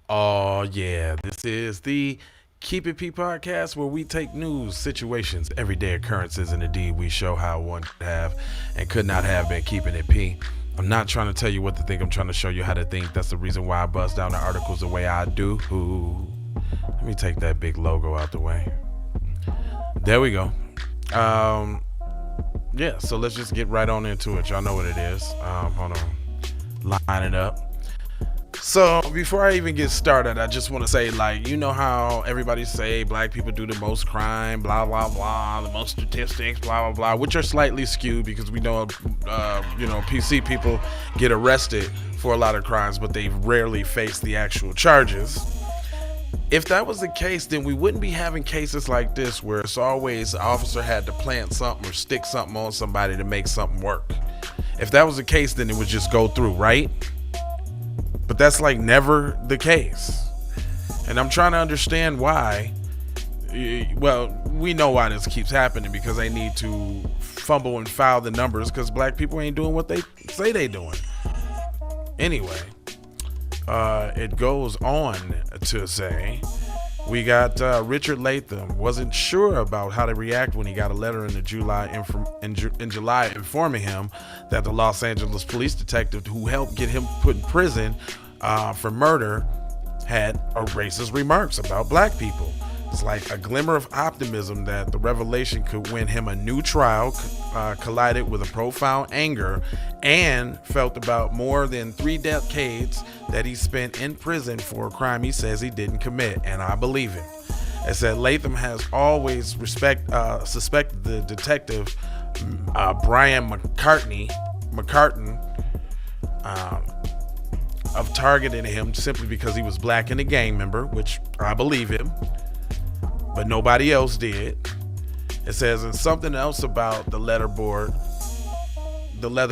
Oh, yeah. This is the Keep It P podcast where we take news, situations, everyday occurrences, and indeed we show how one could have and could not have been keeping it P. I'm not trying to tell you what to think. I'm trying to show you how to think. That's the reason why I bust down the articles the way I do. Ooh. Let me take that big logo out the way. There we go. Yeah, so let's just get right on into it. Y'all know what it is. Hold on. Line it up. So before I even get started, I just want to say, like, you know how everybody say black people do the most crime, blah, blah, blah, the most statistics, blah, blah, blah, which are slightly skewed because we know, PC people get arrested for a lot of crimes, but they rarely face the actual charges. If that was the case, then we wouldn't be having cases like this where it's always the officer had to plant something or stick something on somebody to make something work. If that was the case, then it would just go through, right? But that's like never the case. And I'm trying to understand why. Well, we know why this keeps happening because they need to fumble and foul the numbers because black people ain't doing what they say they doing. Anyway, it goes on to say we got Richard Latham wasn't sure about how to react when he got a letter in July informing him that the Los Angeles police detective who helped get him put in prison for murder had racist remarks about black people. It's like a glimmer of optimism that the revelation could win him a new trial collided with a profound anger and felt about more than 3 decades that he spent in prison for a crime he says he didn't commit, and I believe him. It said Latham has always suspected the detective Brian McCartan of targeting him simply because he was black and a gang member, which I believe him, but nobody else did. It says, and something else about the leather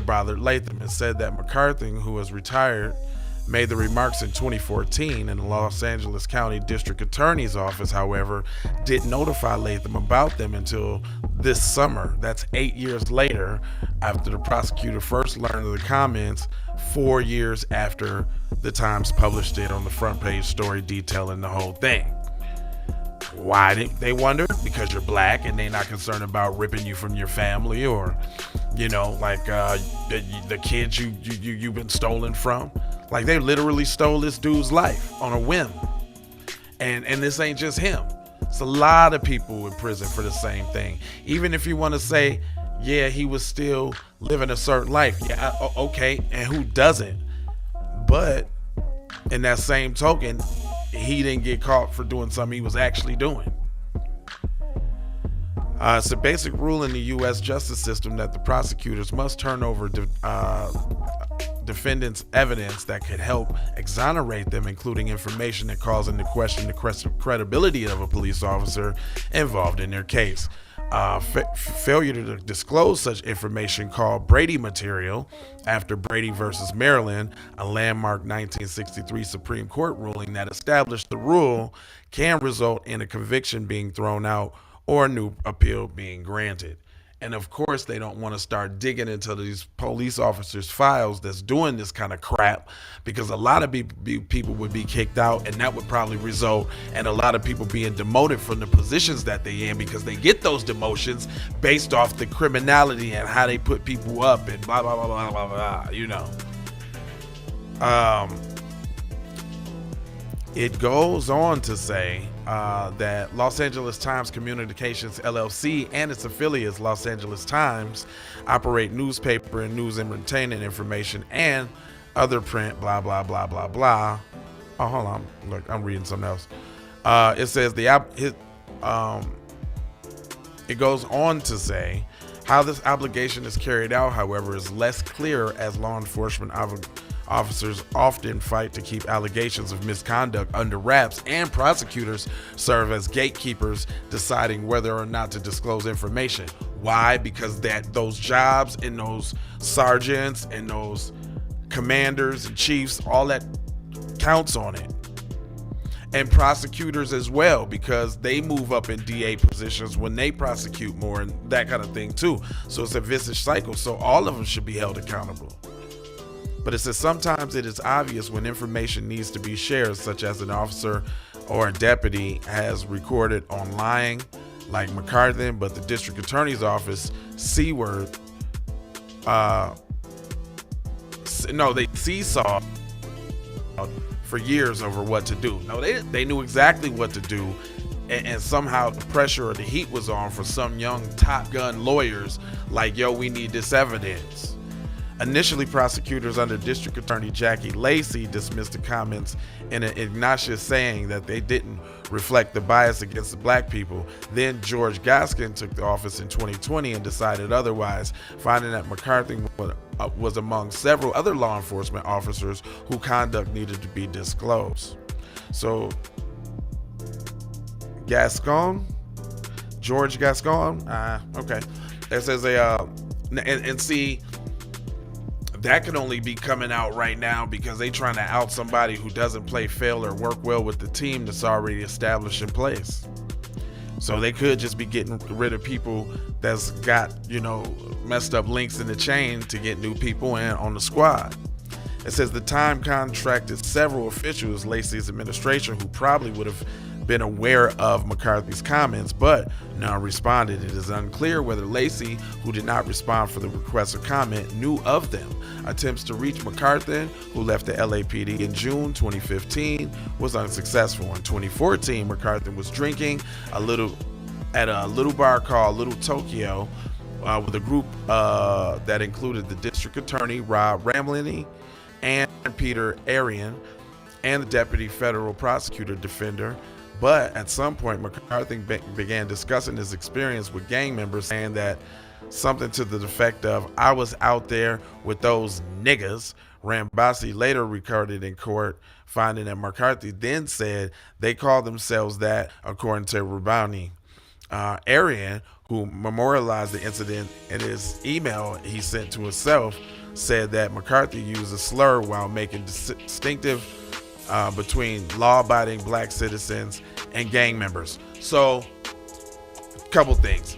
bothered Latham and said that McCarthy, who was retired, made the remarks in 2014, and the Los Angeles County District Attorney's Office, however, didn't notify Latham about them until this summer. That's 8 years later, after the prosecutor first learned of the comments, 4 years after the Times published it on the front page story detailing the whole thing. Why did they wonder? Because you're black and they're not concerned about ripping you from your family or, the kids you've been stolen from. Like, they literally stole this dude's life on a whim. And this ain't just him. It's a lot of people in prison for the same thing. Even if you want to say, yeah, he was still living a certain life. Yeah, okay, and who doesn't? But in that same token, he didn't get caught for doing something he was actually doing. It's a basic rule in the U.S. justice system that the prosecutors must turn over defendants' evidence that could help exonerate them, including information that calls into question the credibility of a police officer involved in their case. Failure to disclose such information, called Brady material, after Brady versus Maryland, a landmark 1963 Supreme Court ruling that established the rule, can result in a conviction being thrown out or a new appeal being granted. And of course, they don't want to start digging into these police officers' files that's doing this kind of crap, because a lot of people would be kicked out, and that would probably result in a lot of people being demoted from the positions that they're in, because they get those demotions based off the criminality and how they put people up and blah, blah, blah, blah, blah, blah, you know. It goes on to say that Los Angeles Times Communications LLC and its affiliates, Los Angeles Times, operate newspaper and news entertainment information and other print, blah, blah, blah, blah, blah. Oh, hold on. Look, I'm reading something else. It says it goes on to say how this obligation is carried out, however, is less clear, as law enforcement officers often fight to keep allegations of misconduct under wraps, and prosecutors serve as gatekeepers deciding whether or not to disclose information. Why? Because those jobs and those sergeants and those commanders and chiefs, all that counts on it. And prosecutors as well, because they move up in DA positions when they prosecute more and that kind of thing too. So it's a vicious cycle. So all of them should be held accountable. But it says sometimes it is obvious when information needs to be shared, such as an officer or a deputy has recorded on lying, like McCarthy, but the district attorney's office, they seesaw for years over what to do. No, they knew exactly what to do, and somehow the pressure or the heat was on for some young Top Gun lawyers like, yo, we need this evidence. Initially, prosecutors under District Attorney Jackie Lacey dismissed the comments in an ignominious saying that they didn't reflect the bias against the black people. Then George Gaskin took the office in 2020 and decided otherwise, finding that McCarthy was among several other law enforcement officers whose conduct needed to be disclosed. So, George Gascon, okay. It says and see, that can only be coming out right now because they trying to out somebody who doesn't play fair or work well with the team that's already established in place. So they could just be getting rid of people that's got, messed up links in the chain to get new people in on the squad. It says the time contracted several officials, Lacey's administration, who probably would have been aware of McCarthy's comments, but none responded. It is unclear whether Lacey, who did not respond for the request or comment, knew of them. Attempts to reach McCarthy, who left the LAPD in June 2015, was unsuccessful. In 2014, McCarthy was drinking at a little bar called Little Tokyo with a group that included the district attorney, Rob Ramley, and Peter Arian, and the deputy federal prosecutor defender. But at some point, McCarthy began discussing his experience with gang members, saying that something to the effect of, I was out there with those niggas. Rambasi later recorded in court, finding that McCarthy then said they called themselves that, according to Rabani. Arian, who memorialized the incident in his email he sent to himself, said that McCarthy used a slur while making distinctive between law-abiding black citizens and gang members. So, a couple things.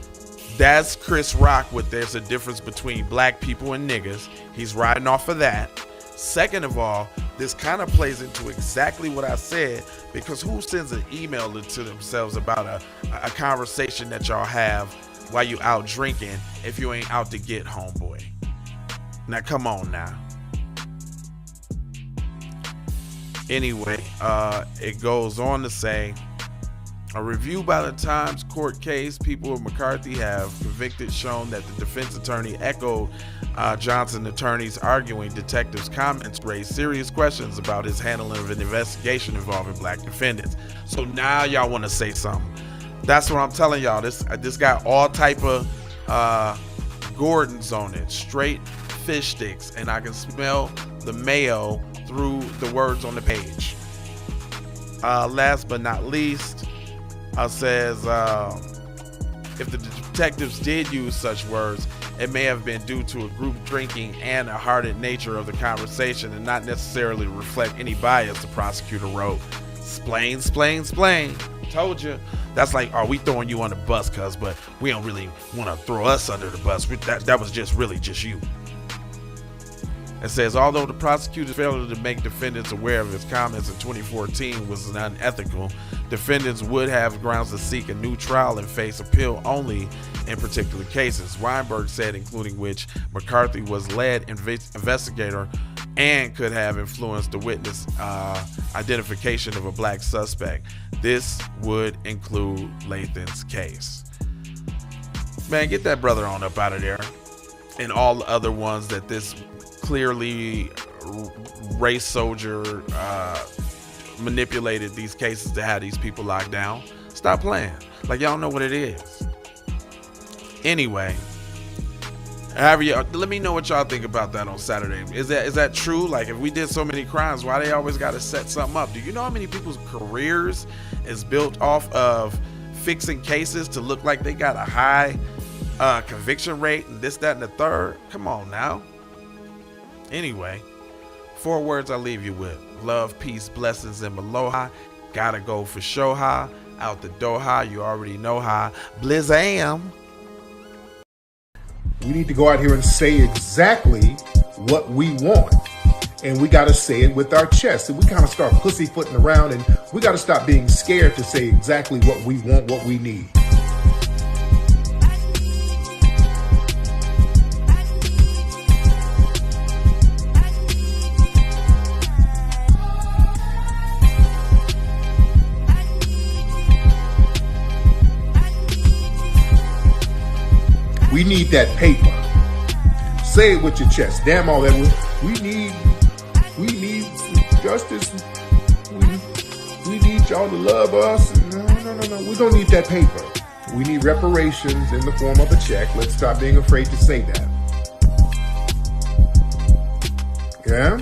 That's Chris Rock with there's a difference between black people and niggas. He's riding off of that. Second of all, this kind of plays into exactly what I said, because who sends an email to themselves about a conversation that y'all have while you out drinking if you ain't out to get homeboy? Now, come on now. Anyway, it goes on to say, a review by the Times court case people of McCarthy have convicted shown that the defense attorney echoed Johnson attorneys arguing detectives' comments raised serious questions about his handling of an investigation involving black defendants. So now y'all want to say something. That's what I'm telling y'all. This got all type of Gordons on it, straight fish sticks, and I can smell the mayo through the words on the page. Last but not least, says if the detectives did use such words, it may have been due to a group drinking and a hardened nature of the conversation, and not necessarily reflect any bias, the prosecutor wrote. Splain. Told you. That's like, are we throwing you on the bus, cuz, but we don't really want to throw us under the bus. That was just you. It says, although the prosecutor's failure to make defendants aware of his comments in 2014 was unethical, defendants would have grounds to seek a new trial and face appeal only in particular cases. Weinberg said, including which McCarthy was lead investigator and could have influenced the witness identification of a black suspect. This would include Lathan's case. Man, get that brother on up out of there. And all the other ones that this clearly race soldier manipulated these cases to have these people locked down. Stop playing. Like, y'all know what it is. Anyway, let me know what y'all think about that on Saturday. Is that true? Like, if we did so many crimes, why they always got to set something up? Do you know how many people's careers is built off of fixing cases to look like they got a high conviction rate and this, that, and the third? Come on now. Anyway, 4 words I leave you with: love, peace, blessings, and aloha. Gotta go for sure, ha. Out the door, ha. You already know how. Blizzam. We need to go out here and say exactly what we want. and we got to say it with our chest. And we kind of start pussyfooting around, and we got to stop being scared to say exactly what we want, what we need. We need that paper. Say it with your chest. Damn all that. We need justice. We need y'all to love us. No. We don't need that paper. We need reparations in the form of a check. Let's stop being afraid to say that. Yeah?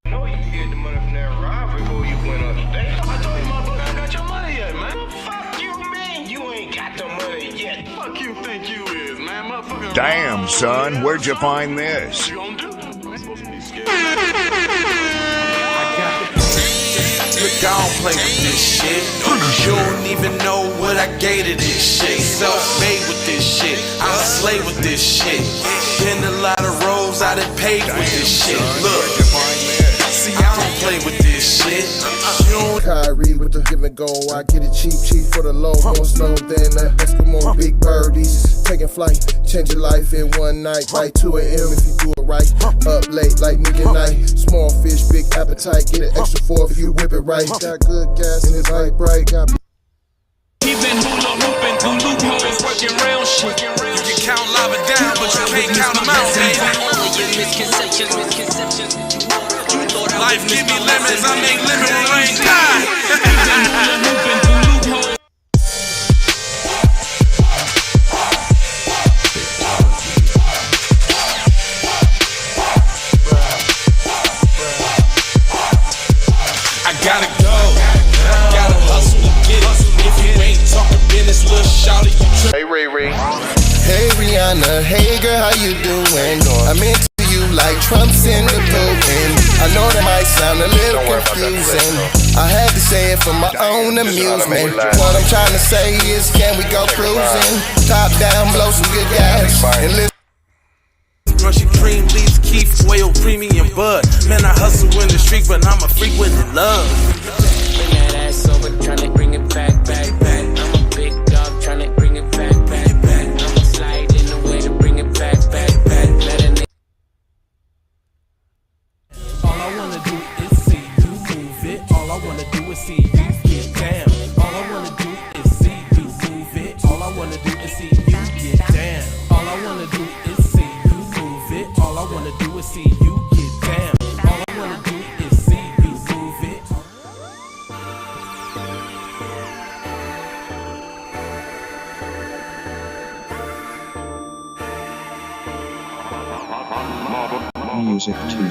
No, you get the money from that ride before you went on stage. I told you, motherfucker, I got your money yet, man. Fuck you, man. You ain't got the money yet. Fuck you think you is, man. Motherfucker. Damn, son, where'd you find this? You gonna do? I'm supposed to be scared. Look, I don't play with this shit. You don't even know what I gave to this shit. Self-made with this shit. I slay with this shit. Been a lot of roads I done paved with this shit. Look, see, I don't play with this shit. Kyrie with the give and go. I get it cheap for the low. More snow than the Eskimo big birdies. Taking flight, change your life in one night. Right 2 a.m. if you do it right. Up late like midnight. Small fish, big appetite. Get an extra 4 if you whip it right. Got good gas and it's light bright. Got He been hula hooping through loopholes, working round shit. You can count lava down, but you can't count them out, baby. Life give me lemons, I make lemon rain. I gotta go, gotta hustle to get it. If you ain't talking business, little shawty, you Hey, Riri. hey Rihanna, hey girl, how you doing? I'm into you like Trump's in the building. I know that might sound a little confusing. I had to say it for my own amusement. What I'm trying to say is, can we go cruising? Top down, blow some good gas, and listen. Russian cream, leaves, keef, oil, premium bud. Man, I hustle in the street, but I'm a freak with the love. Bring that ass over, tryna bring it back. I'm a big dog, tryna bring it back. I'ma slide in the way to bring it back. Let a nigga. All I wanna do is see you move it. All I wanna do is see you get down. All I wanna do is see you move it. All I wanna do is see you get down. All I wanna do is see you move it. All I wanna do is see you get down. All I wanna do is see you move it. Music 2